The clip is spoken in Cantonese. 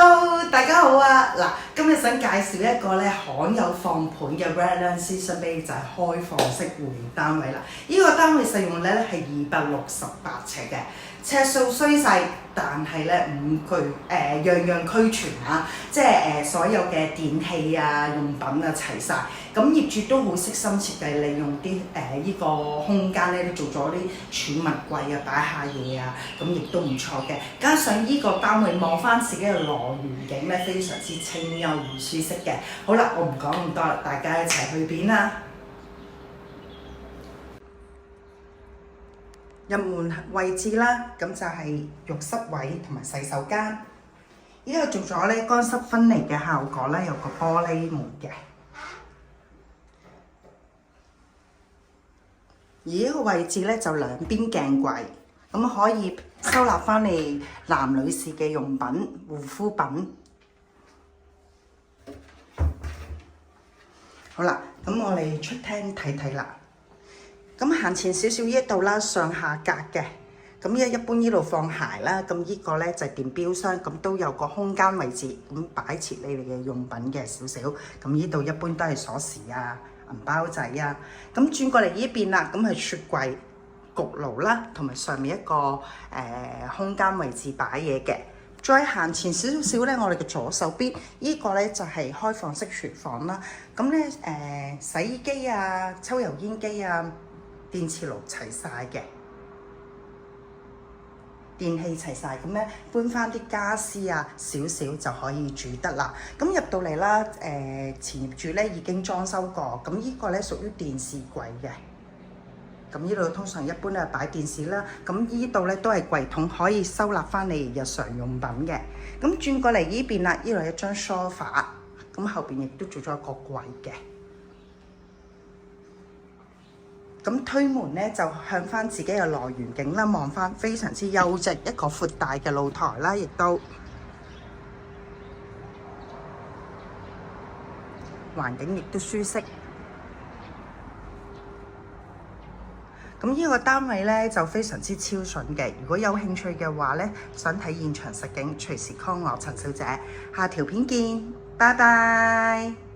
Hello， 大家好啊！嗱，今日想介紹一個咧罕有放盤嘅 Redland Season Bay 就係開放式戶型單位啦。呢個單位實用率咧係268尺嘅，尺數雖細，但係咧樣樣俱全啊！即係所有嘅電器啊、用品啊齊晒。咁業主都好悉心設計，利用啲呢個空間咧，都做咗啲儲物櫃啊，擺下嘢啊，咁亦都唔錯嘅。加上呢個單位望翻自己嘅羅園景咧，非常之清幽而舒適嘅。好啦，我唔講咁多啦，大家一齊去片啦。入門位置啦，咁就係浴室位同埋洗手間。呢度做咗咧乾濕分離嘅效果啦，有個玻璃門嘅。而呢個位置咧就兩邊鏡櫃，咁可以收納翻嚟男女士嘅用品、護膚品。好啦，咁我哋出廳睇睇啦。咁行前少少呢度啦，上下格嘅。咁一般呢度放鞋啦，咁呢個咧就係電錶箱，咁都有個空間位置，咁擺設你哋嘅用品嘅少少。咁呢度一般都係鎖匙啊、銀包仔啊。咁轉過嚟呢邊啦，咁係雪櫃、焗爐啦，同埋上面一個空間位置擺嘢嘅。再行前少少咧，我哋嘅左手邊呢個咧就係開放式廚房啦。咁咧洗衣機啊、抽油煙機啊、電磁爐齊晒嘅。電器齊晒，咁咧搬翻啲家私啊，少少就可以住得啦。咁入到嚟啦，前業主咧已經裝修過，咁呢個咧屬於電視櫃嘅。咁呢度通常一般咧擺電視啦，咁呢度咧都係櫃桶，可以收納翻你日常用品嘅。咁轉過嚟呢邊啦，呢度有一張 sofa， 咁後邊亦都做咗一個櫃嘅。咁推門咧就向翻自己嘅羅園景啦，望翻非常之優質，一個闊大嘅露台啦，亦都環境亦都舒適。咁呢個單位咧就非常之超筍嘅，如果有興趣嘅話咧，想睇現場實景，隨時 call 我陳小姐。下條片見，拜拜。